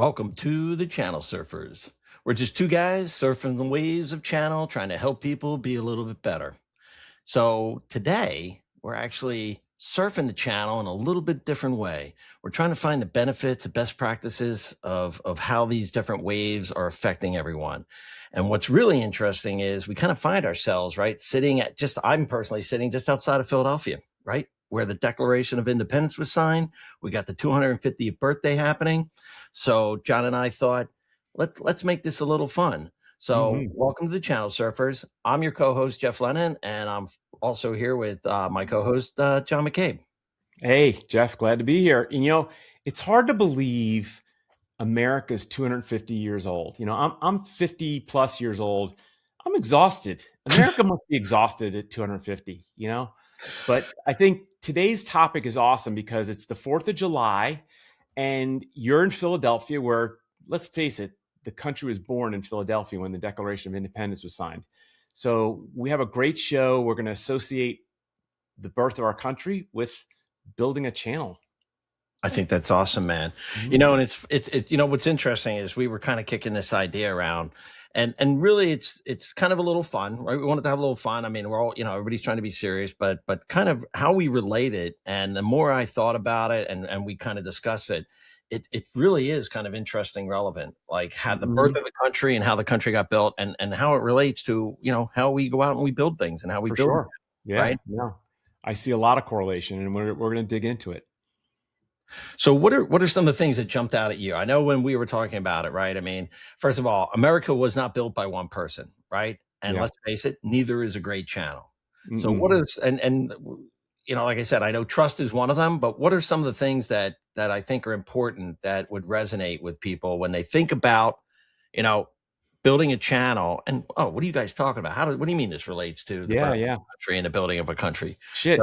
Welcome to the Channel Surfers. We're just two guys surfing the waves of channel, trying to help people be a little bit better. So today, we're actually surfing the channel in a little bit different way. We're trying to find the benefits, the best practices of how these different waves are affecting everyone. And what's really interesting is we kind of find ourselves, right, I'm personally sitting just outside of Philadelphia, right, where the Declaration of Independence was signed. We got the 250th birthday happening. So John and I thought, let's make this a little fun. So welcome to the Channel Surfers. I'm your co-host, Jeff Lennon, and I'm also here with my co-host, John McCabe. Hey, Jeff, glad to be here. And it's hard to believe America's 250 years old. I'm 50 plus years old. I'm exhausted. America must be exhausted at 250, But I think today's topic is awesome because it's the 4th of July and you're in Philadelphia where, let's face it, the country was born in Philadelphia when the Declaration of Independence was signed. So we have a great show. We're going to associate the birth of our country with building a channel. I think that's awesome, man. And it's what's interesting is we were kind of kicking this idea around, and really it's kind of a little fun, right? We wanted to have a little fun. I mean, we're all, everybody's trying to be serious, but kind of how we relate it. And the more I thought about it and we kind of discussed it, it really is kind of interesting, relevant, like how the birth of the country and how the country got built and how it relates to, how we go out and we build things and how we For build sure. them, Yeah. right? Yeah. I see a lot of correlation and we're going to dig into it. So what are some of the things that jumped out at you? I know when we were talking about it, right? I mean, first of all, America was not built by one person, right? And let's face it, neither is a great channel. So what is and like I said, I know trust is one of them, but what are some of the things that I think are important that would resonate with people when they think about, building a channel? And what are you guys talking about? What do you mean this relates to the birth of a country and the building of a country? Shit,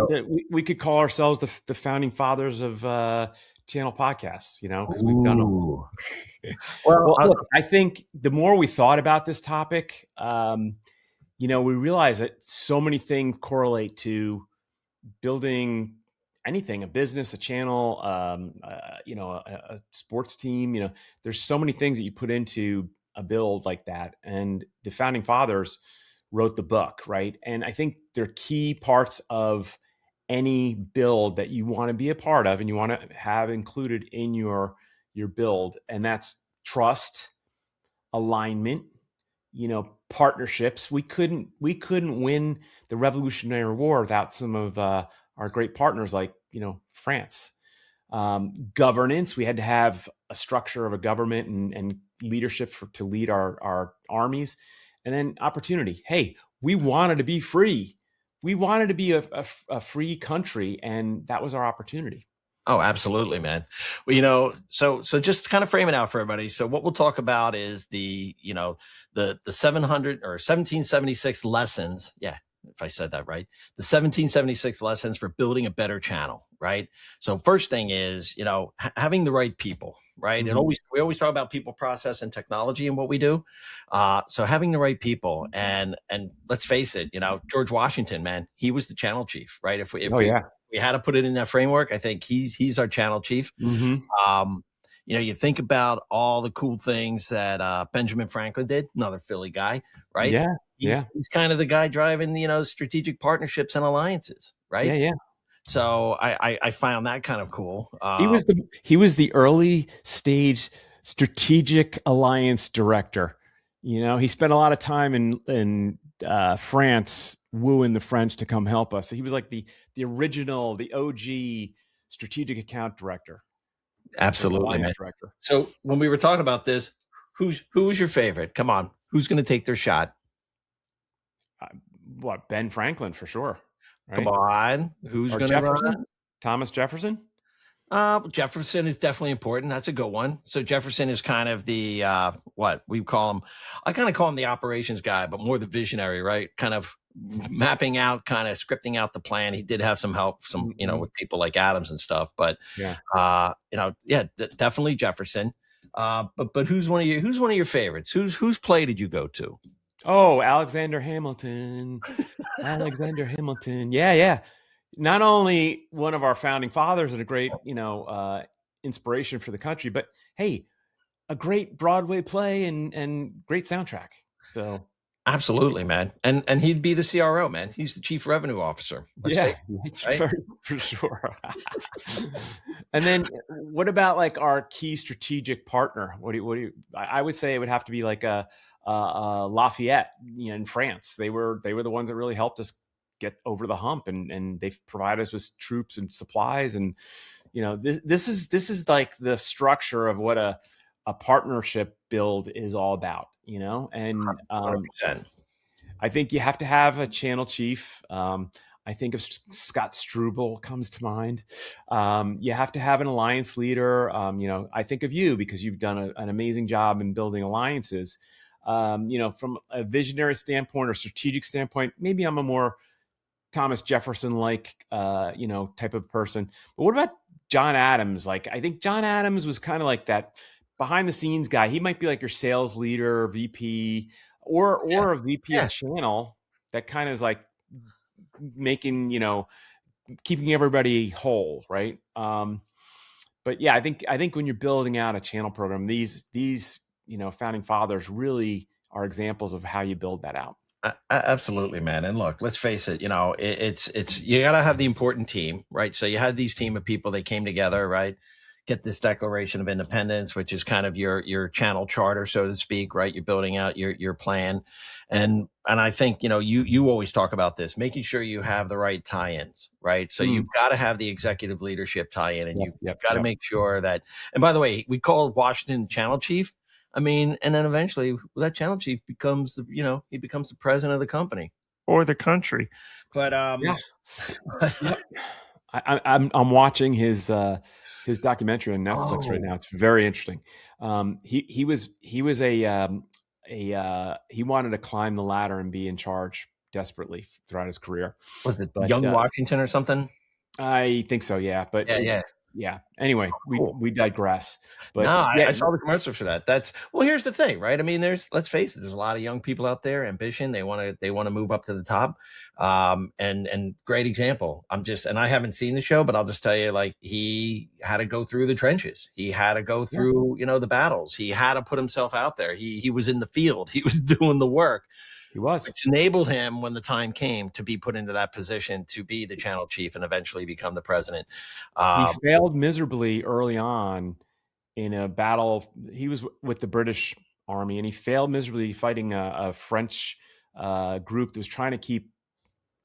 we could call ourselves the founding fathers of channel podcasts, because we've done them. Well, look, I think the more we thought about this topic, we realized that so many things correlate to building anything, a business, a channel, a sports team. There's so many things that you put into a build like that. And the founding fathers wrote the book, right? And I think they're key parts of any build that you want to be a part of and you want to have included in your build. And that's trust, alignment, partnerships. We couldn't win the Revolutionary War without some of our great partners like, France. Governance, we had to have a structure of a government and leadership to lead our armies. And then opportunity. Hey, we wanted to be free. We wanted to be a free country, and that was our opportunity. Oh, absolutely, man. Well, so just to kind of frame it out for everybody. So what we'll talk about is the 700 or 1776 lessons. Yeah, if I said that right, the 1776 lessons for building a better channel, right? So first thing is, having the right people, right? And we always talk about people, process, and technology in what we do. So having the right people, and let's face it, George Washington, man, he was the channel chief, right? If we had to put it in that framework, I think he's our channel chief. You think about all the cool things that Benjamin Franklin did, another Philly guy, right? He's kind of the guy driving, strategic partnerships and alliances, right? Yeah. So I found that kind of cool. He was the early stage strategic alliance director. He spent a lot of time in France wooing the French to come help us. So he was like the original, the OG strategic account director. Absolutely, man. Director. So when we were talking about this, who was your favorite? Come on, who's going to take their shot? Ben Franklin for sure. Right? Come on, who's going to run? Thomas Jefferson. Jefferson is definitely important. That's a good one. So Jefferson is kind of the what we call him. I kind of call him the operations guy, but more the visionary, right? Kind of mapping out, kind of scripting out the plan. He did have some help, with people like Adams and stuff. But definitely Jefferson. But who's one of your favorites? Whose play did you go to? Oh, Alexander Hamilton. Alexander Hamilton. Yeah. Not only one of our founding fathers and a great, inspiration for the country, but hey, a great Broadway play and great soundtrack. So absolutely, man. And he'd be the CRO, man. He's the chief revenue officer. Let's yeah, face it's it, right? very for sure. And then what about like our key strategic partner? What do you? I would say it would have to be like a Lafayette, in France. They were the ones that really helped us get over the hump, and they've provided us with troops and supplies, and this is like the structure of what a partnership build is all about, and 100%. I think you have to have a channel chief. I think of Scott Struble comes to mind. You have to have an alliance leader. I think of you because you've done an amazing job in building alliances. From a visionary standpoint or strategic standpoint, maybe I'm a more Thomas Jefferson like, type of person. But what about John Adams? Like, I think John Adams was kind of like that behind the scenes guy. He might be like your sales leader, VP, or Yeah. a VP of channel that kind of is like making, keeping everybody whole, right? But yeah, I think when you're building out a channel program, these founding fathers really are examples of how you build that out. Absolutely, man. And look, let's face it. It's you got to have the important team, right? So you had these team of people. They came together, right? Get this Declaration of Independence, which is kind of your channel charter, so to speak, right? You're building out your plan, and I think you always talk about this, making sure you have the right tie-ins, right? So you've got to have the executive leadership tie-in, and you've got to make sure that. And by the way, we call Washington channel chief. I mean, and then eventually that channel chief becomes he becomes the president of the company or the country. But Yep. I'm watching his documentary on Netflix right now. It's very interesting. He wanted to climb the ladder and be in charge desperately throughout his career. Was it Young Washington or something? I think so. Yeah, but yeah. Anyway, we digress. But no, I saw the commercials for that. Here's the thing, right? I mean, let's face it, there's a lot of young people out there, ambition. They want to move up to the top. And great example. And I haven't seen the show, but I'll just tell you, like, he had to go through the trenches. He had to go through, the battles. He had to put himself out there. He was in the field. He was doing the work. He was. Which enabled him, when the time came, to be put into that position to be the channel chief and eventually become the president. He failed miserably early on in a battle. He was with the British Army, and he failed miserably fighting a French group that was trying to keep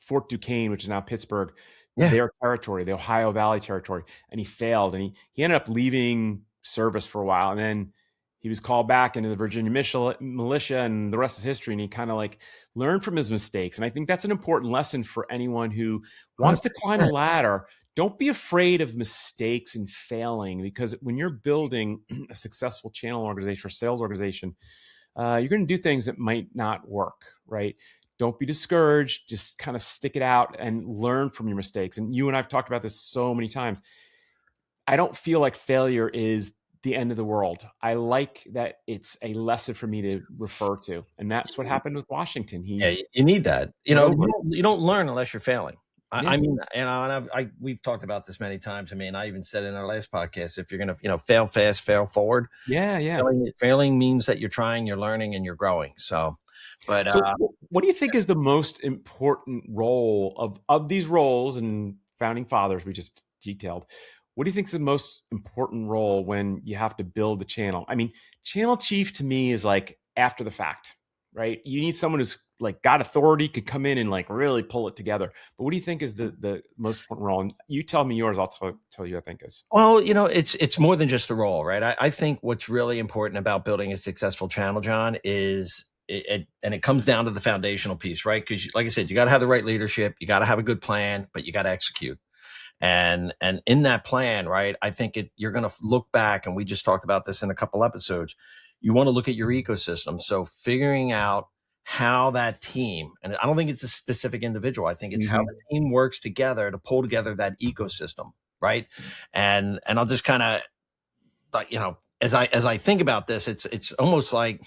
Fort Duquesne, which is now Pittsburgh, their territory, the Ohio Valley territory. And he failed, and he ended up leaving service for a while. And then he was called back into the Virginia militia, and the rest is history. And he kind of like learned from his mistakes. And I think that's an important lesson for anyone who wants to climb a ladder. Don't be afraid of mistakes and failing, because when you're building a successful channel organization or sales organization, you're going to do things that might not work, right? Don't be discouraged. Just kind of stick it out and learn from your mistakes. And you and I've talked about this so many times. I don't feel like failure is the end of the world. I like that it's a lesson for me to refer to. And that's what happened with Washington. You need that. You don't learn unless you're failing. I mean, and we've talked about this many times. I mean, I even said in our last podcast, if you're going to, fail fast, fail forward. Yeah. Failing means that you're trying, you're learning, and you're growing. So what do you think is the most important role of these roles and founding fathers we just detailed? What do you think is the most important role when you have to build the channel? I mean, channel chief to me is like after the fact, right? You need someone who's like got authority, could come in and like really pull it together. But what do you think is the most important role? And you tell me yours, I'll tell you I think is. Well, it's more than just the role, right? I think what's really important about building a successful channel, John, is and it comes down to the foundational piece, right? Because like I said, you got to have the right leadership, you got to have a good plan, but you got to execute. And in that plan, right, I think you're going to look back, and we just talked about this in a couple episodes. You want to look at your ecosystem. So figuring out how that team, and I don't think it's a specific individual. I think it's how the team works together to pull together that ecosystem, right? And I'll just kind of, as I think about this, it's almost like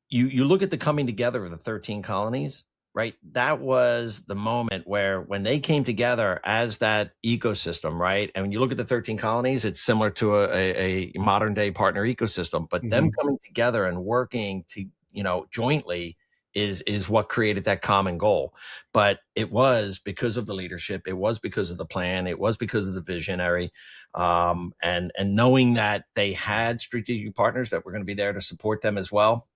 you look at the coming together of the 13 colonies. right? That was the moment where when they came together as that ecosystem, right? And when you look at the 13 colonies, it's similar to a modern day partner ecosystem, but them coming together and working to, jointly is what created that common goal. But it was because of the leadership, it was because of the plan, it was because of the visionary, and knowing that they had strategic partners that were going to be there to support them as well.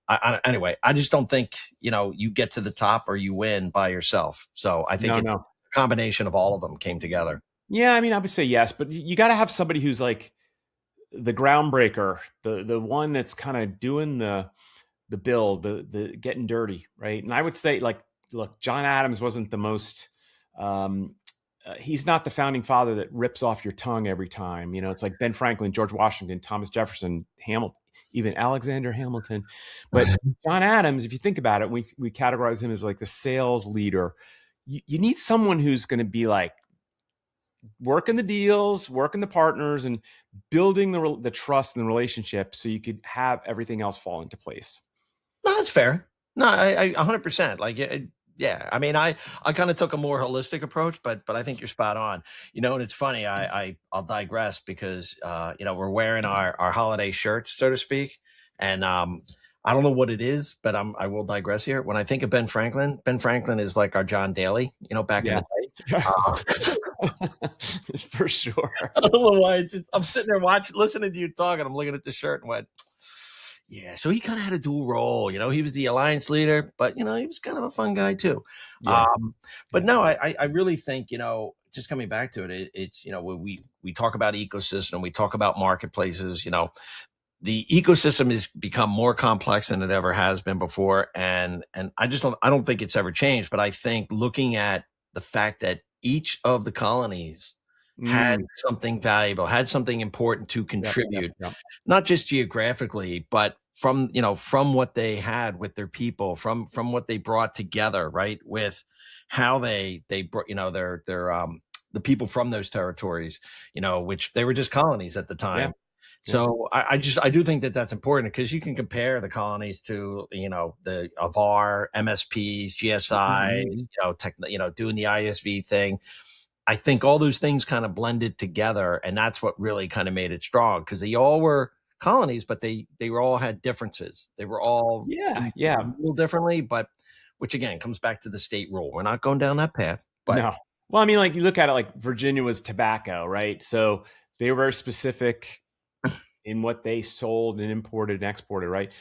Anyway, I just don't think you get to the top or you win by yourself. So I think it's a combination of all of them came together. Yeah, I mean, I would say yes, but you got to have somebody who's like the groundbreaker, the one that's kind of doing the build, the getting dirty, right? And I would say, like, look, John Adams wasn't the most. He's not the founding father that rips off your tongue every time. It's like Ben Franklin, George Washington, Thomas Jefferson, Hamilton, even Alexander Hamilton. But John Adams, if you think about it, we categorize him as like the sales leader. You need someone who's going to be like working the deals, working the partners, and building the trust and the relationship so you could have everything else fall into place. No, that's fair. No, I 100%. Like, yeah. I mean, I kind of took a more holistic approach, but I think you're spot on. And it's funny. I'll digress because we're wearing our holiday shirts, so to speak, and I don't know what it is, but I will digress here. When I think of Ben Franklin is like our John Daly, back in the day. For sure. I don't know why. I'm sitting there listening to you talk, and I'm looking at the shirt and went, yeah. So he kind of had a dual role. He was the alliance leader, but he was kind of a fun guy too. Yeah. But no, I really think, just coming back to it, it's, we talk about ecosystem, we talk about marketplaces, the ecosystem has become more complex than it ever has been before. And I don't think it's ever changed, but I think looking at the fact that each of the colonies had something valuable, had something important to contribute, not just geographically, but from what they had with their people, from what they brought together, right? With how they brought, their the people from those territories, which they were just colonies at the time. Yeah. So I do think that that's important because you can compare the colonies to, the AVAR, MSPs, GSIs, doing the ISV thing. I think all those things kind of blended together, and that's what really kind of made it strong because they all were colonies, but they were all had differences. They were all a little differently, but which again comes back to the state rule. We're not going down that path. But no. Well, I mean, like you look at it, like Virginia was tobacco, right? So they were very specific in what they sold and imported and exported, right?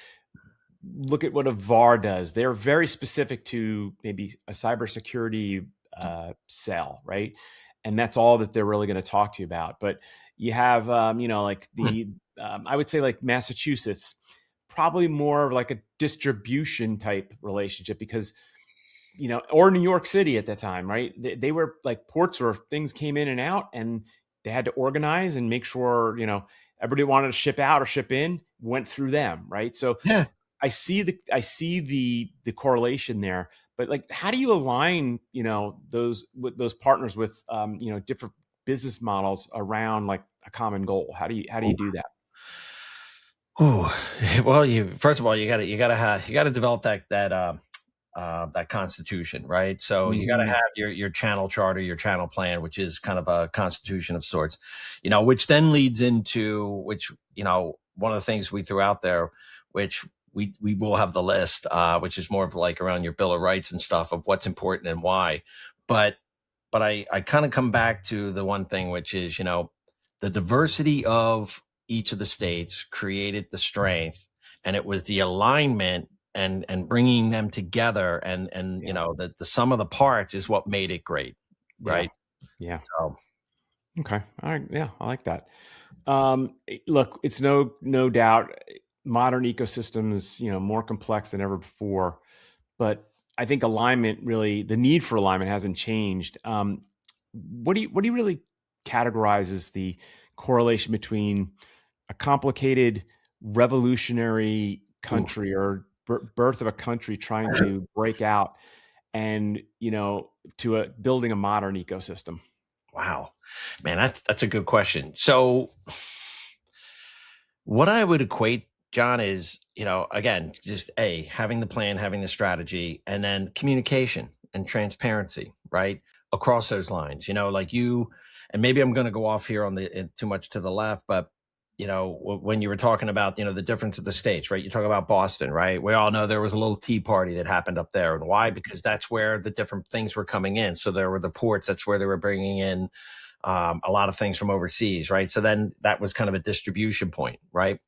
Look at what a VAR does. They're very specific to maybe a cybersecurity sell, right? And that's all that they're really going to talk to you about. But you have, like the, I would say like Massachusetts, probably more of like a distribution type relationship because, or New York City at that time, right? They were like ports where things came in and out and they had to organize and make sure, everybody wanted to ship out or ship in, went through them, right? So yeah. I see the correlation there, but like, how do you align, those partners with, different business models around like a common goal? How do you do that? Oh, well, first of all, you got to develop that constitution, right? So you got to have your channel charter, your channel plan, which is kind of a constitution of sorts, which then leads into one of the things we threw out there, which we will have the list, which is more of like around your Bill of Rights and stuff of what's important and why. But I kind of come back to the one thing, which is, the diversity of each of the states created the strength, and it was the alignment and bringing them together and the sum of the parts is what made it great. Right. Yeah. So. Okay. All right. Yeah. I like that. Look, it's no doubt modern ecosystems, more complex than ever before, but I think alignment really, the need for alignment hasn't changed. What do you really categorize as the correlation between a complicated revolutionary country or birth of a country trying to break out and, to building a modern ecosystem? Wow, man, that's a good question. So what I would equate John, is, again, just having the plan, having the strategy, and then communication and transparency, right? Across those lines, like and maybe I'm going to go off here on too much to the left, but when you were talking about, the difference of the states, right? You talk about Boston, right? We all know there was a little tea party that happened up there. And why? Because that's where the different things were coming in. So there were the ports. That's where they were bringing in a lot of things from overseas, right? So then that was kind of a distribution point, right?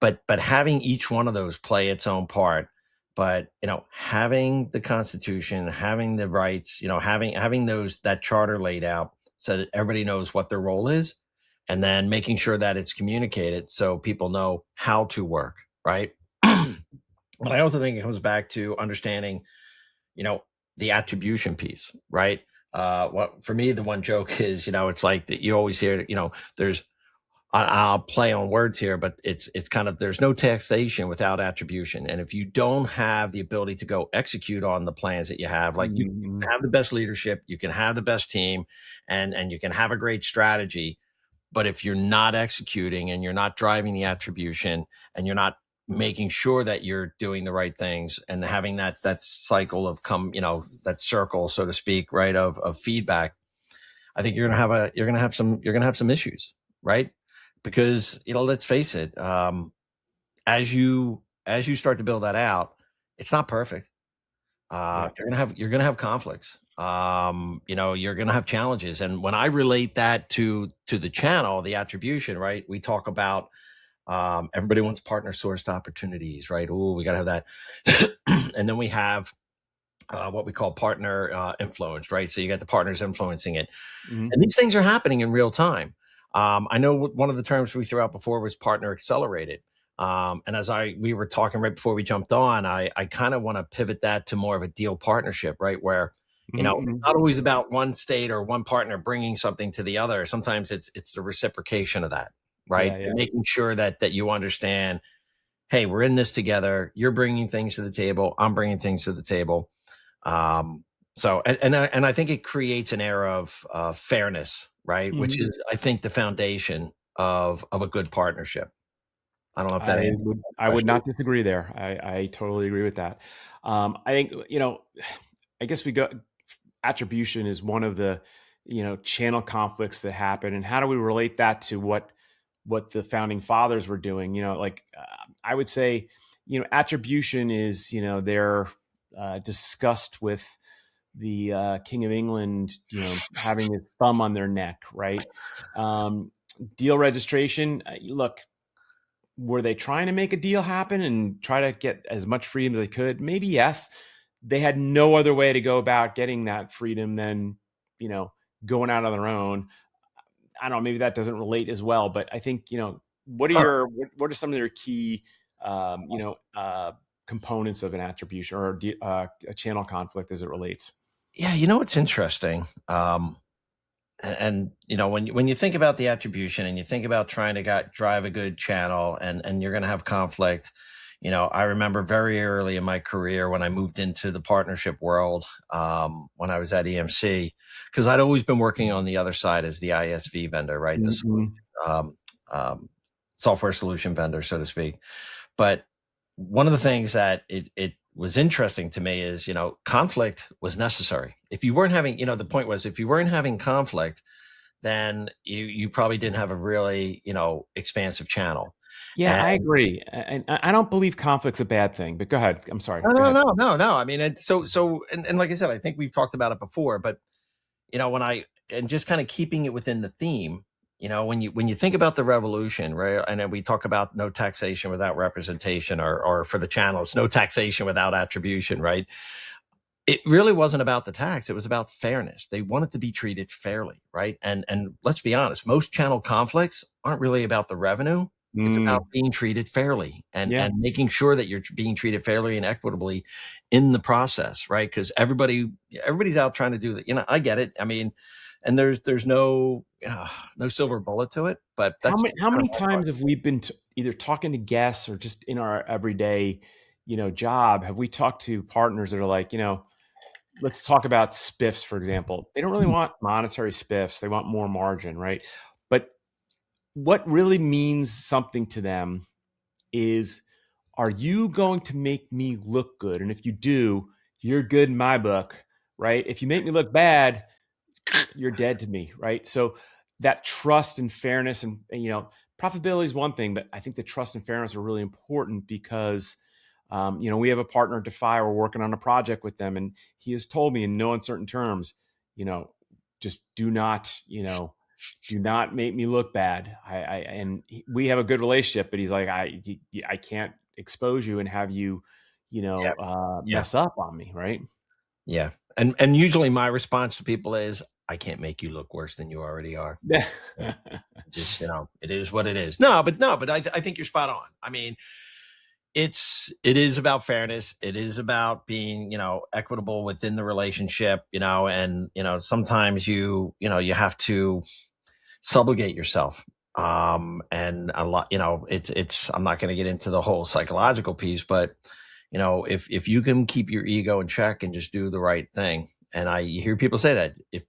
But having each one of those play its own part, but having the Constitution, having the rights, having that charter laid out so that everybody knows what their role is, and then making sure that it's communicated so people know how to work, right? But I also think it comes back to understanding, the attribution piece, right? What for me, the one joke is, it's like that you always hear, there's, I'll play on words here, but it's kind of, there's no taxation without attribution. And if you don't have the ability to go execute on the plans that you have, like you can have the best leadership, you can have the best team, and you can have a great strategy. But if you're not executing and you're not driving the attribution and you're not making sure that you're doing the right things and having that cycle of that circle, so to speak, right, of feedback, I think you're gonna have some issues, right? Because let's face it, as you start to build that out, it's not perfect. You're gonna have conflicts. You're gonna have challenges. And when I relate that to the channel, the attribution, right? We talk about everybody wants partner sourced opportunities, right? Oh, we gotta have that. And then we have what we call partner influenced, right? So you got the partners influencing it. And these things are happening in real time. I know one of the terms we threw out before was partner accelerated. And as we were talking right before we jumped on, I kind of want to pivot that to more of a deal partnership, right? Where, it's not always about one state or one partner bringing something to the other. Sometimes it's the reciprocation of that, right? Yeah, yeah. And making sure that you understand, hey, we're in this together. You're bringing things to the table. I'm bringing things to the table. So, and I think it creates an era of fairness, right? Which is, I think, the foundation of a good partnership. I don't know if that I would not disagree there. I totally agree with that. I think, I guess attribution is one of the, channel conflicts that happen. And how do we relate that to what the founding fathers were doing? I would say, attribution is, they're discussed with the King of England, having his thumb on their neck, right? Deal registration, look, were they trying to make a deal happen and try to get as much freedom as they could? Maybe yes. They had no other way to go about getting that freedom than, going out on their own. I don't know, maybe that doesn't relate as well, but I think, what are some of your key, components of an attribution or a channel conflict as it relates? Yeah, it's interesting. And when you think about the attribution and you think about trying to drive a good channel and you're going to have conflict, I remember very early in my career when I moved into the partnership world, when I was at EMC, because I'd always been working on the other side as the ISV vendor, right? The software solution vendor, so to speak. But one of the things that it was interesting to me is, conflict was necessary. If you weren't having, the point was, if you weren't having conflict, then you probably didn't have a really, expansive channel. Yeah, I agree. And I don't believe conflict's a bad thing, but go ahead. I'm sorry. No. I mean, and like I said, I think we've talked about it before, but and just kind of keeping it within the theme, when you think about the revolution, right? And then we talk about no taxation without representation, or for the channels, no taxation without attribution, right? It really wasn't about the tax. It was about fairness. They wanted to be treated fairly, right? And let's be honest, most channel conflicts aren't really about the revenue. It's about being treated fairly and making sure that you're being treated fairly and equitably in the process, right? Because everybody's out trying to do that. I get it. I mean, and there's no no silver bullet to it. But that's how many times have we been either talking to guests or just in our everyday, job, have we talked to partners that are like, let's talk about spiffs, for example. They don't really want monetary spiffs. They want more margin, right? But what really means something to them is, are you going to make me look good? And if you do, you're good in my book, right? If you make me look bad, you're dead to me, right? So that trust and fairness and profitability is one thing, but I think the trust and fairness are really important because we have a partner at Defy. We're working on a project with them, and he has told me in no uncertain terms, just do not make me look bad. We have a good relationship, but he's like, I can't expose you and have you, mess up on me, right? Yeah. And usually my response to people is, I can't make you look worse than you already are. Just, it is what it is. But I think you're spot on. I mean, it is about fairness. It is about being, equitable within the relationship, and, sometimes you have to subjugate yourself. And a lot, it's, I'm not going to get into the whole psychological piece, but, if you can keep your ego in check and just do the right thing. And I hear people say that if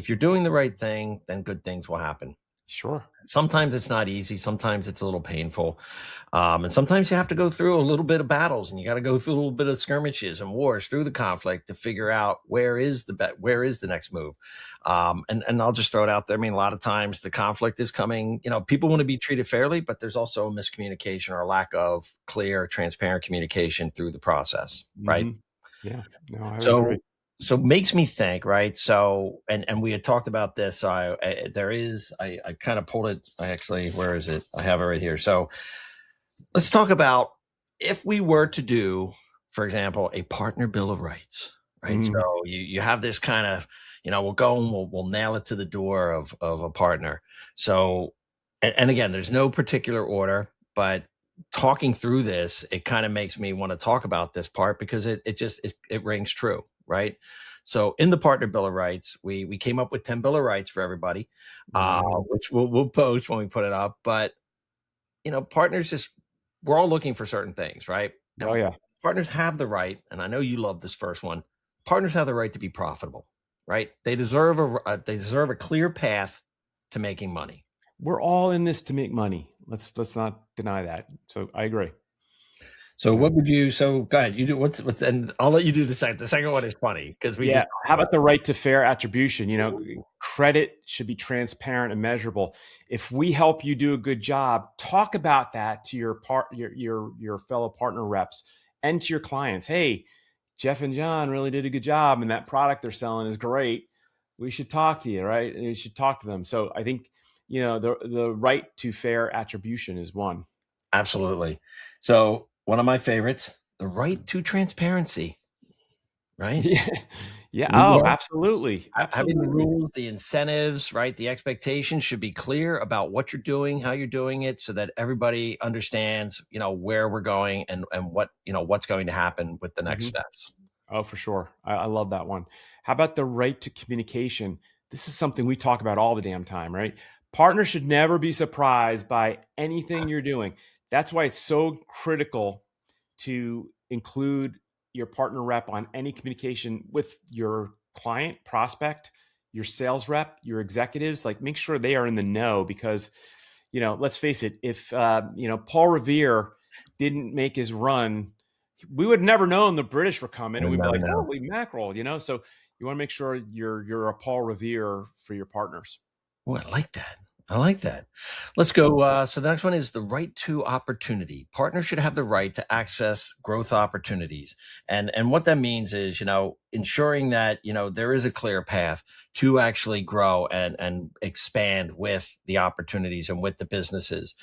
you're doing the right thing, then good things will happen. Sure. Sometimes it's not easy. Sometimes it's a little painful. And sometimes you have to go through a little bit of battles, and you got to go through a little bit of skirmishes and wars through the conflict to figure out where is the next move. And I'll just throw it out there. I mean, a lot of times the conflict is coming, people want to be treated fairly, but there's also a miscommunication or a lack of clear, transparent communication through the process. Right. Yeah. No, I So agree. So makes me think, right? So, and we had talked about this. I kind of pulled it. Where is it? I have it right here. So let's talk about if we were to do, for example, a partner bill of rights, right? So you have this kind of, we'll go and we'll nail it to the door of a partner. So, and again, there's no particular order, but talking through this, it kind of makes me want to talk about this part because it rings true, right? So in the partner bill of rights, we came up with 10 bill of rights for everybody, which we'll post when we put it up. But partners we're all looking for certain things, right? And Oh yeah. partners have the right, and I know you love this first one. Partners have the right to be profitable, right? They deserve a clear path to making money. We're all in this to make money. Let's not deny that. So I agree. So what would you? So go ahead. You do what's and I'll let you do the second. The second one is funny because we just. How about the right to fair attribution? Credit should be transparent and measurable. If we help you do a good job, talk about that to your fellow partner reps and to your clients. Hey, Jeff and John really did a good job, and that product they're selling is great. We should talk to you, right? And you should talk to them. So I think the right to fair attribution is one. Absolutely. So one of my favorites, the right to transparency, right? Yeah. Oh, absolutely. Having the rules, the incentives, right? The expectations should be clear about what you're doing, how you're doing it, so that everybody understands, where we're going and what, what's going to happen with the next steps. Oh, for sure. I love that one. How about the right to communication? This is something we talk about all the damn time, right? Partners should never be surprised by anything you're doing. That's why it's so critical to include your partner rep on any communication with your client, prospect, your sales rep, your executives. Like, make sure they are in the know because, let's face it, if Paul Revere didn't make his run, we would have never known the British were coming, and we'd be like, holy mackerel, So you want to make sure you're a Paul Revere for your partners. Oh, I like that. Let's go. So the next one is the right to opportunity. Partners should have the right to access growth opportunities. And what that means is, ensuring that, there is a clear path to actually grow and expand with the opportunities and with the businesses.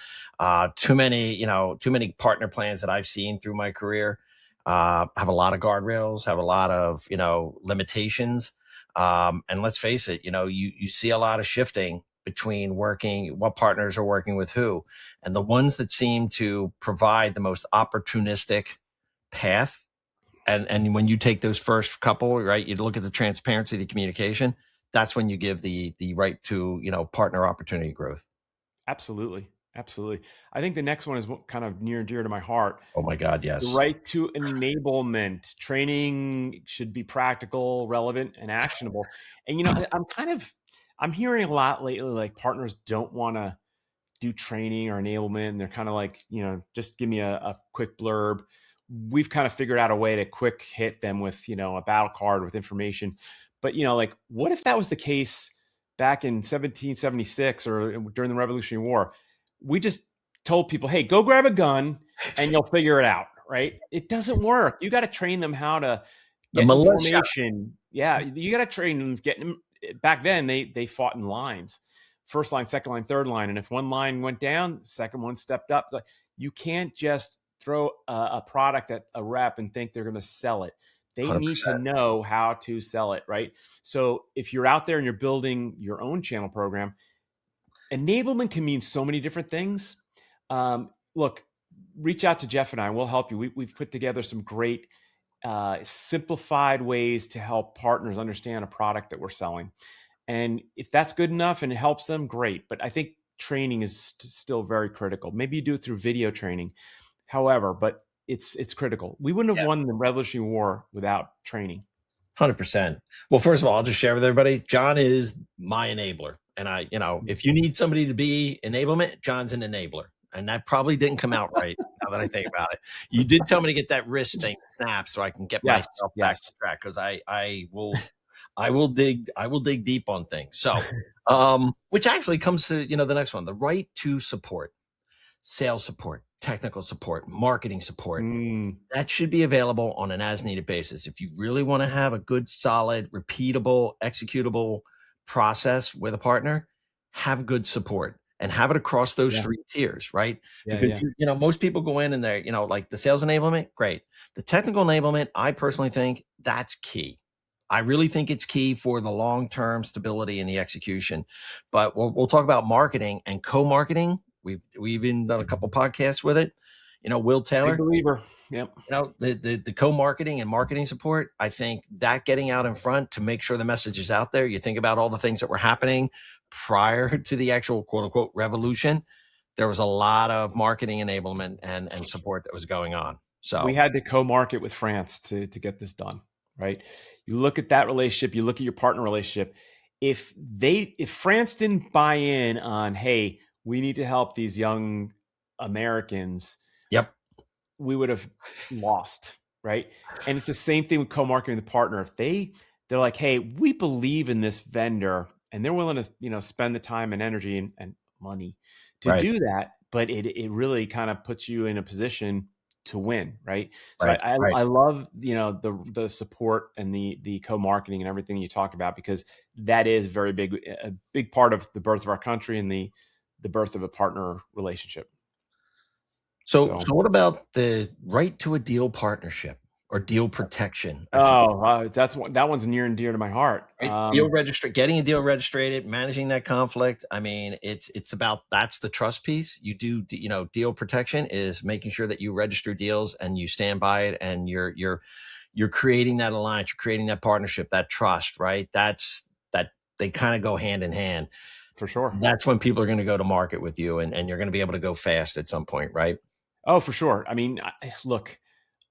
Too many partner plans that I've seen through my career have a lot of guardrails, have a lot of, limitations. And let's face it, you see a lot of shifting between what partners are working with who, and the ones that seem to provide the most opportunistic path. And when you take those first couple, right, you look at the transparency, the communication, that's when you give the right to, partner opportunity growth. Absolutely. I think the next one is kind of near and dear to my heart. Oh my God, yes. The right to enablement. Training should be practical, relevant, and actionable. And I'm hearing a lot lately, like partners don't want to do training or enablement, and they're kind of like, just give me a quick blurb. We've kind of figured out a way to quick hit them with, a battle card with information. But, like, what if that was the case back in 1776 or during the Revolutionary War? We just told people, hey, go grab a gun and you'll figure it out, right? It doesn't work. You got to train them how to get information. Yeah, you got to train them, getting them. Back then, they fought in lines. First line, second line, third line. And if one line went down, the second one stepped up. You can't just throw a product at a rep and think they're going to sell it. They 100%. need to know how to sell it, right? So if you're out there and you're building your own channel program, enablement can mean so many different things. Look, reach out to Jeff and I. We'll help you. We've put together some great simplified ways to help partners understand a product that we're selling. And if that's good enough and it helps them, great. But I think training is still very critical. Maybe you do it through video training. However, but it's critical. We wouldn't have won the Revolutionary War without training. 100%. Well, first of all, I'll just share with everybody, John is my enabler. And if you need somebody to be enablement, John's an enabler. And that probably didn't come out right now that I think about it. You did tell me to get that wrist thing snapped so I can get myself back to track, because I will dig deep on things. So, which actually comes to, the next one, the right to support, sales support, technical support, marketing support. That should be available on an as needed basis. If you really want to have a good, solid, repeatable, executable process with a partner, have good support and have it across those 3 tiers, right? Because most people go in and they're, like the sales enablement, great. The technical enablement, I personally think that's key. I really think it's key for the long-term stability and the execution. But we'll talk about marketing and co-marketing. We've even done a couple podcasts with it. Will Taylor, big believer. Yep. The co-marketing and marketing support, I think that getting out in front to make sure the message is out there. You think about all the things that were happening prior to the actual quote unquote revolution. There was a lot of marketing enablement and support that was going on. So we had to co-market with France to get this done, right? You look at that relationship, you look at your partner relationship. If France didn't buy in on, hey, we need to help these young Americans. Yep. We would have lost, right? And it's the same thing with co-marketing with the partner. If they're like, hey, we believe in this vendor, and they're willing to, spend the time and energy and money to do that, but it really kind of puts you in a position to win, right? So I love, the support and the co-marketing and everything you talk about, because that is a big part of the birth of our country and the birth of a partner relationship. So what about the right to a deal partnership or deal protection? That one's near and dear to my heart. Right? Getting a deal registered, managing that conflict. I mean, it's about, that's the trust piece. You do, deal protection is making sure that you register deals and you stand by it, and you're creating that alliance, you're creating that partnership, that trust, right? That they kind of go hand in hand. For sure. That's when people are going to go to market with you, and you're going to be able to go fast at some point, right? Oh, for sure. I mean, look,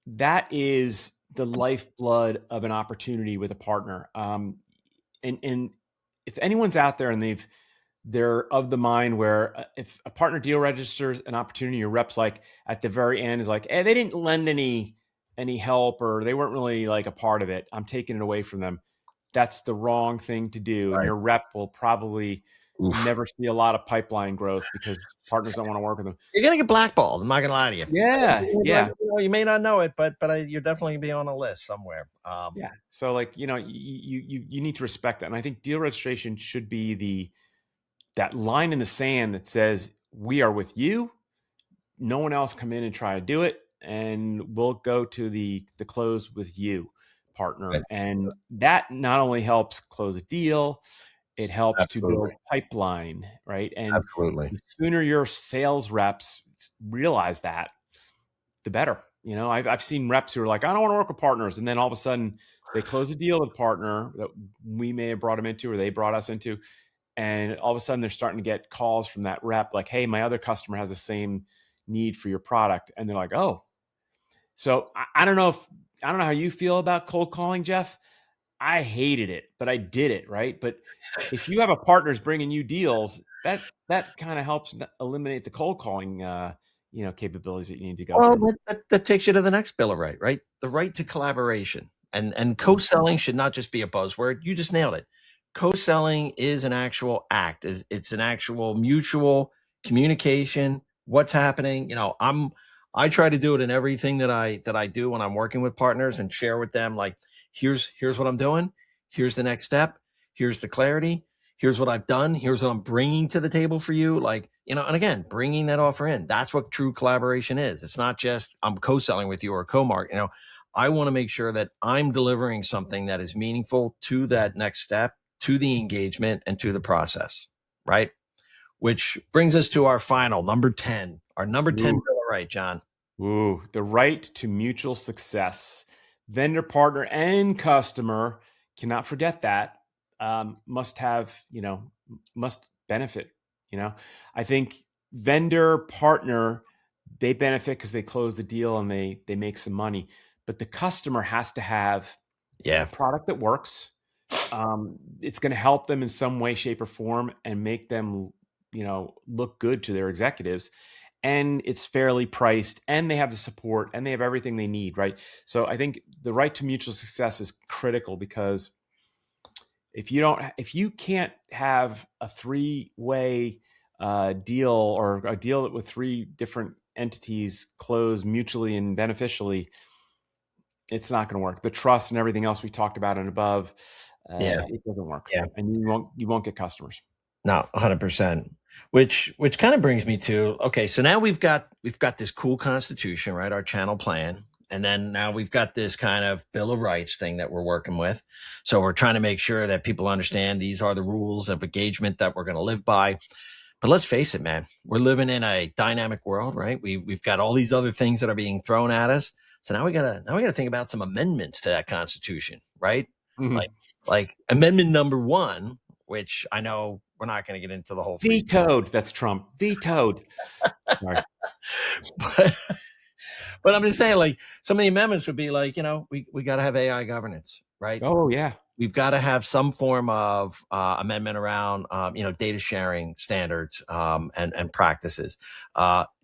that is the lifeblood of an opportunity with a partner. And if anyone's out there and they're of the mind where if a partner deal registers an opportunity, your rep's like at the very end is like, hey, they didn't lend any help, or they weren't really like a part of it, I'm taking it away from them. That's the wrong thing to do. Right. And your rep will probably never see a lot of pipeline growth because partners don't want to work with them. You're going to get blackballed. I'm not going to lie to you. Yeah. Yeah. You may not know it, but you're definitely going to be on a list somewhere. Yeah. So like, you need to respect that. And I think deal registration should be that line in the sand that says, we are with you. No one else come in and try to do it. And we'll go to the close with you, partner. Right. And that not only helps close a deal, it helps to build pipeline, right? And the sooner your sales reps realize that, the better. I've seen reps who are like, I don't want to work with partners. And then all of a sudden they close a deal with a partner that we may have brought them into, or they brought us into. And all of a sudden they're starting to get calls from that rep like, hey, my other customer has the same need for your product. And they're like, oh. So I don't know how you feel about cold calling, Jeff. I hated it, but I did it, right? But if you have a partner's bringing you deals, that kind of helps eliminate the cold calling, capabilities that you need to go Well, through. that takes you to the next bill of right, right? The right to collaboration. And co-selling should not just be a buzzword. You just nailed it. Co-selling is an actual act. It's an actual mutual communication. What's happening? I try to do it in everything that I do when I'm working with partners and share with them like here's what I'm doing. Here's the next step. Here's the clarity. Here's what I've done. Here's what I'm bringing to the table for you. Like, and again, bringing that offer in. That's what true collaboration is. It's not just I'm co-selling with you or co-mark. I want to make sure that I'm delivering something that is meaningful to that next step, to the engagement, and to the process, right? Which brings us to our final number 10, our number 10 Ooh. bill of right, John. Ooh, the right to mutual success. Vendor, partner, and customer, cannot forget that, must benefit. I think vendor, partner, they benefit because they close the deal and they make some money. But the customer has to have a product that works. It's going to help them in some way, shape, or form and make them, look good to their executives. And it's fairly priced and they have the support and they have everything they need, right? So I think the right to mutual success is critical because if you can't have a three-way deal or a deal with three different entities closed mutually and beneficially, it's not going to work. The trust and everything else we talked about and above, it doesn't work. Yeah. And you won't get customers. No, 100%. Which kind of brings me to, okay, so now we've got this cool constitution, right? Our channel plan. And then now we've got this kind of Bill of Rights thing that we're working with. So we're trying to make sure that people understand these are the rules of engagement that we're going to live by. But let's face it, man, we're living in a dynamic world, right? We've got all these other things that are being thrown at us. So now we gotta think about some amendments to that constitution, right? Mm-hmm. Like amendment number 1, which I know we're not going to get into the whole Vetoed. That's Trump. Vetoed. Sorry. But I'm just saying, like, some of the amendments would be like, we got to have AI governance, right? Oh yeah. We've got to have some form of amendment around, data sharing standards and practices.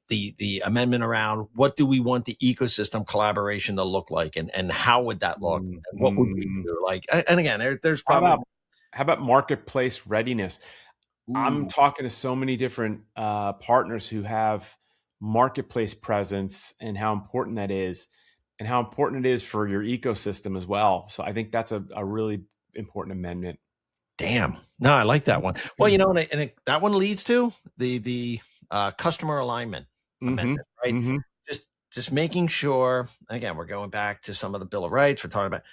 The amendment around what do we want the ecosystem collaboration to look like, and how would that look, and what would we do? Like, and again, there's probably how about marketplace readiness? I'm talking to so many different partners who have marketplace presence and how important that is and how important it is for your ecosystem as well. So I think that's a really important amendment. Damn. No, I like that one. Well, that one leads to the customer alignment amendment, right? Mm-hmm. Just making sure, again, we're going back to some of the Bill of Rights we're talking about,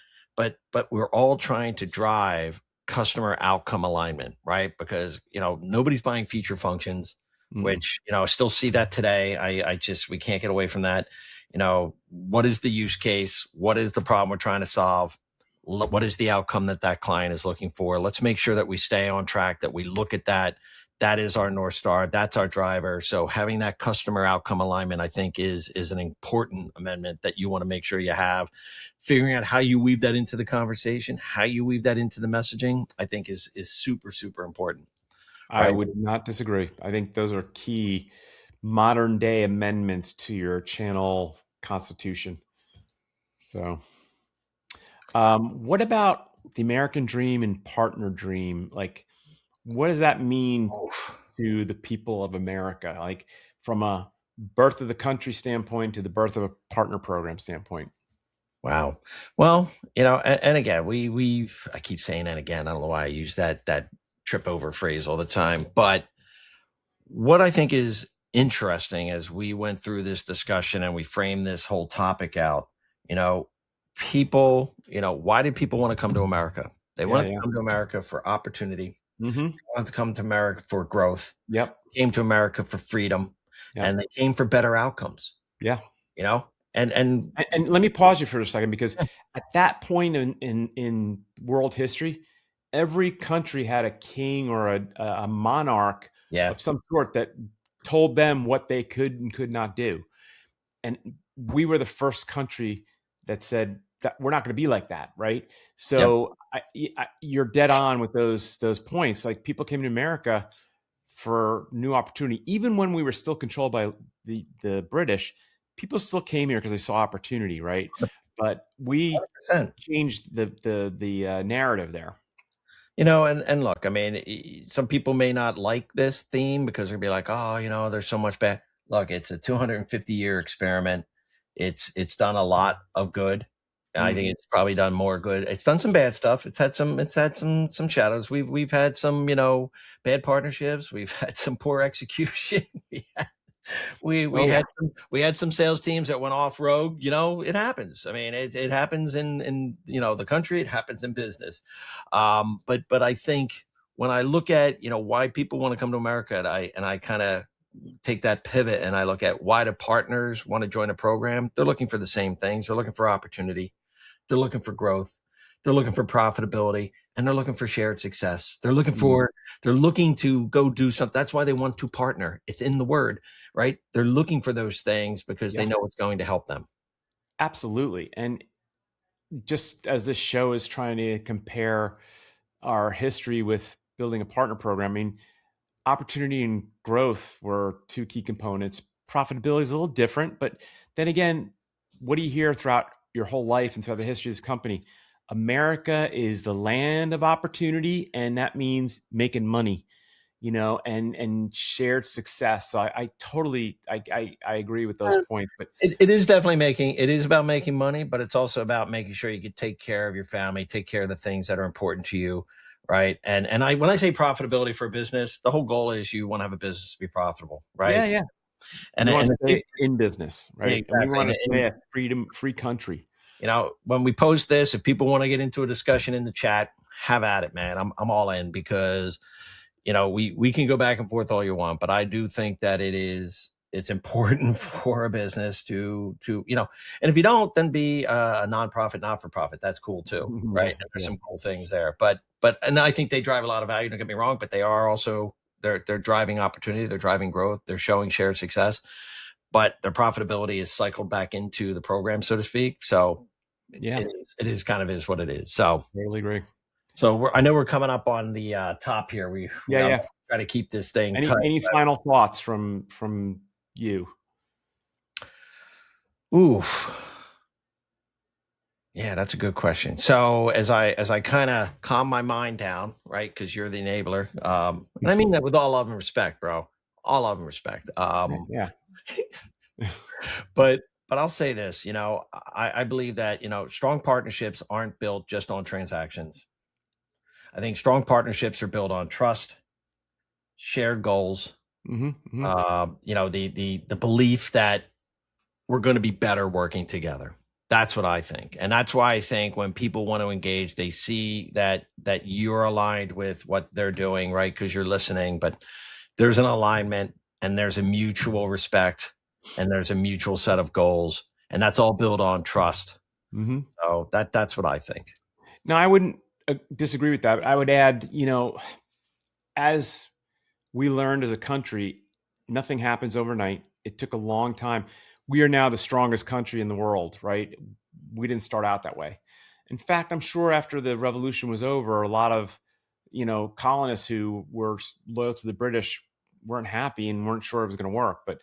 but we're all trying to drive customer outcome alignment, right? Because, nobody's buying feature functions, which, I still see that today. We can't get away from that. What is the use case? What is the problem we're trying to solve? What is the outcome that client is looking for? Let's make sure that we stay on track, that we look at that. That is our North Star. That's our driver. So having that customer outcome alignment, I think is an important amendment that you want to make sure you have. Figuring out how you weave that into the conversation, how you weave that into the messaging, I think is super, super important. Right? I would not disagree. I think those are key modern day amendments to your channel constitution. So, what about the American dream and partner dream? Like, what does that mean to the people of America? Like, from a birth of the country standpoint to the birth of a partner program standpoint? Wow. Well, and again, I keep saying that again. I don't know why I use that trip over phrase all the time, but what I think is interesting as we went through this discussion and we framed this whole topic out, people, why did people want to come to America? They wanted to come to America for opportunity. Mm-hmm. They wanted to come to America for growth. Yep. Came to America for freedom. Yep. And they came for better outcomes. Yeah. And let me pause you for a second, because at that point in world history, every country had a king or a monarch of some sort that told them what they could and could not do. And we were the first country that said, that we're not going to be like that, right? So you're dead on with those points. Like, people came to America for new opportunity, even when we were still controlled by the British. People still came here because they saw opportunity, right? But we 100%. changed the narrative there. And look, I mean, some people may not like this theme because they'll be like, oh, there's so much bad. Look, it's a 250-year experiment. It's done a lot of good. I think it's probably done more good. It's done some bad stuff. It's had some shadows. We've had some, bad partnerships. We've had some poor execution. We had some sales teams that went off rogue. It happens. I mean, it happens in the country. It happens in business. But I think when I look at why people want to come to America, and I kind of take that pivot and I look at why do partners want to join a program, they're looking for the same things. They're looking for opportunity. They're looking for growth. They're looking for profitability, and they're looking for shared success. They're looking to go do something. That's why they want to partner. It's in the word, right? They're looking for those things because they know it's going to help them. Absolutely. And just as this show is trying to compare our history with building a partner program, I mean, opportunity and growth were two key components. Profitability is a little different, but then again, what do you hear throughout your whole life and throughout the history of this company? America is the land of opportunity, and that means making money, and shared success. So I totally agree with those points. But it is about making money, but it's also about making sure you can take care of your family, take care of the things that are important to you. Right. And when I say profitability for a business, the whole goal is you want to have a business to be profitable. Right. Yeah. And we want to stay in business, right? Exactly. And we want to stay a free country. When we post this, if people want to get into a discussion in the chat, have at it, man. I'm all in because, we can go back and forth all you want, but I do think that it's important for a business to, and if you don't, then be a nonprofit, not-for-profit. That's cool too. Right. And there's some cool things there, and I think they drive a lot of value. Don't get me wrong, but they are also, they're driving opportunity. They're driving growth. They're showing shared success, but their profitability is cycled back into the program, so to speak. So it is kind of is what it is. So totally agree. So I know we're coming up on the top here. We try to keep this thing tight. Any final thoughts from you? Ooh, yeah, that's a good question. So as I kind of calm my mind down, right? Because you're the enabler, and I mean that with all love and respect, bro. All love and respect. But I'll say this, I believe that strong partnerships aren't built just on transactions. I think strong partnerships are built on trust, shared goals, the belief that we're going to be better working together. That's what I think. And that's why I think when people want to engage, they see that you're aligned with what they're doing, right? Because you're listening, but there's an alignment and there's a mutual respect and there's a mutual set of goals, and that's all built on trust. So that's what I think. No, I wouldn't disagree with that. But I would add, as we learned as a country, nothing happens overnight. It took a long time. We are now the strongest country in the world, right? We didn't start out that way. In fact, I'm sure after the revolution was over, a lot of, colonists who were loyal to the British weren't happy and weren't sure it was going to work, but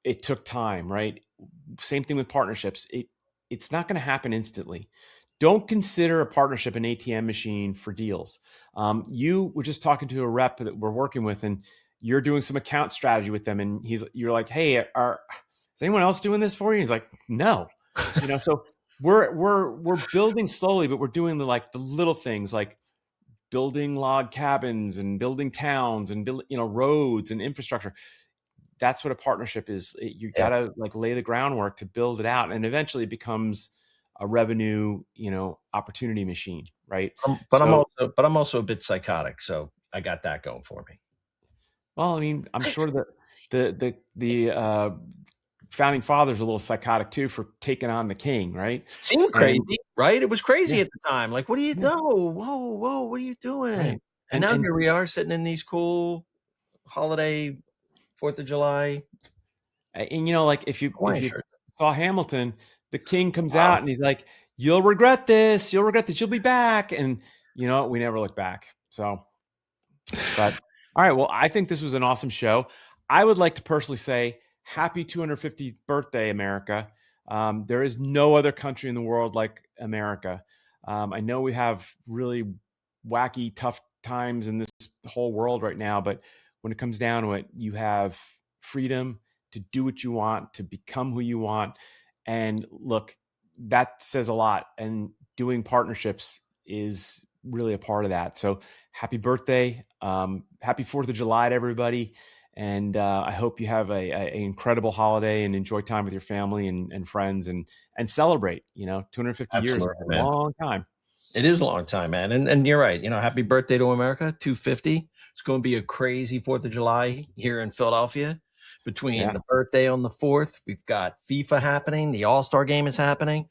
it took time, right? Same thing with partnerships. It's not going to happen instantly. Don't consider a partnership an ATM machine for deals. You were just talking to a rep that we're working with, and you're doing some account strategy with them, and you're like, "Hey, is anyone else doing this for you?" He's like, "No." So we're building slowly, but we're doing the little things like building log cabins and building towns and roads and infrastructure. That's what a partnership is. You gotta lay the groundwork to build it out, and eventually it becomes a revenue, opportunity machine, right? But I'm also a bit psychotic, so I got that going for me. Well, I mean, I'm sure that the founding fathers were a little psychotic too for taking on the king, right? Seemed crazy, right? It was crazy at the time. Like, what do you do? Whoa, what are you doing? Right. And now here we are sitting in these cool holiday 4th of July. And if you saw Hamilton, the king comes out and he's like, you'll regret this. You'll regret that. You'll be back. And you know, we never look back. So, but all right. Well, I think this was an awesome show. I would like to personally say happy 250th birthday, America. There is no other country in the world like America. I know we have really wacky, tough times in this whole world right now, but when it comes down to it, you have freedom to do what you want, to become who you want. And look, that says a lot. And doing partnerships is really a part of that. So happy birthday. Happy 4th of July to everybody. And I hope you have a incredible holiday and enjoy time with your family and friends and celebrate. You know, 250 years is a long time. It is a long time, man. And you're right. You know, happy birthday to America, 250. It's going to be a crazy 4th of July here in Philadelphia. Between the birthday on the 4th, we've got FIFA happening. The All-Star game is happening.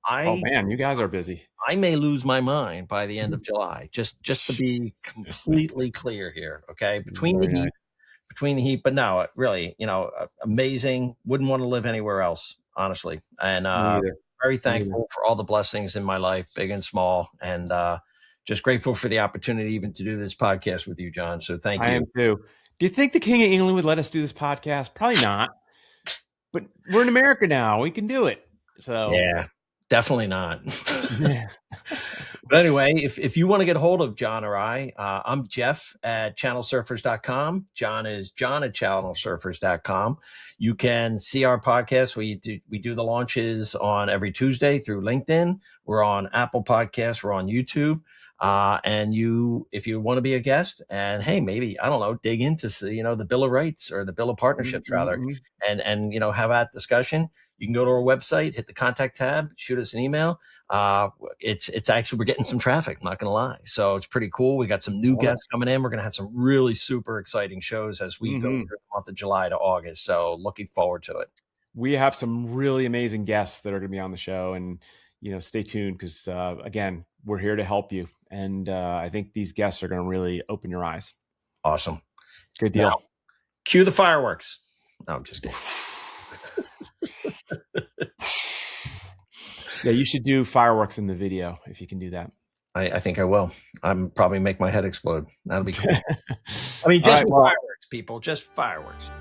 Oh man, you guys are busy. I may lose my mind by the end of July. Just to be completely clear here, okay? Between the heat, but no, really, you know, amazing. Wouldn't want to live anywhere else, honestly. And very thankful for all the blessings in my life, big and small, and just grateful for the opportunity even to do this podcast with you, John. So thank you. I am too. Do you think the King of England would let us do this podcast? Probably not. But we're in America now. We can do it. So yeah. Definitely not. But anyway, if you want to get a hold of John or I'm Jeff at channelsurfers.com. John is John at channelsurfers.com. You can see our podcast. We do the launches on every Tuesday through LinkedIn. We're on Apple Podcasts. We're on YouTube. And if you want to be a guest and hey, maybe, I don't know, dig into, the Bill of Rights or the Bill of Partnerships rather, and, have that discussion. You can go to our website, hit the contact tab, shoot us an email. It's actually, we're getting some traffic, I'm not going to lie. So it's pretty cool. We got some new guests coming in. We're going to have some really super exciting shows as we go through the month of July to August. So looking forward to it. We have some really amazing guests that are going to be on the show, and, stay tuned because, again, we're here to help you. And I think these guests are going to really open your eyes. Awesome. Good deal. Now, cue the fireworks. No, I'm just kidding. Yeah, you should do fireworks in the video if you can do that. I think I will. I'm probably make my head explode. That'll be cool. I mean, just fireworks, people, just fireworks.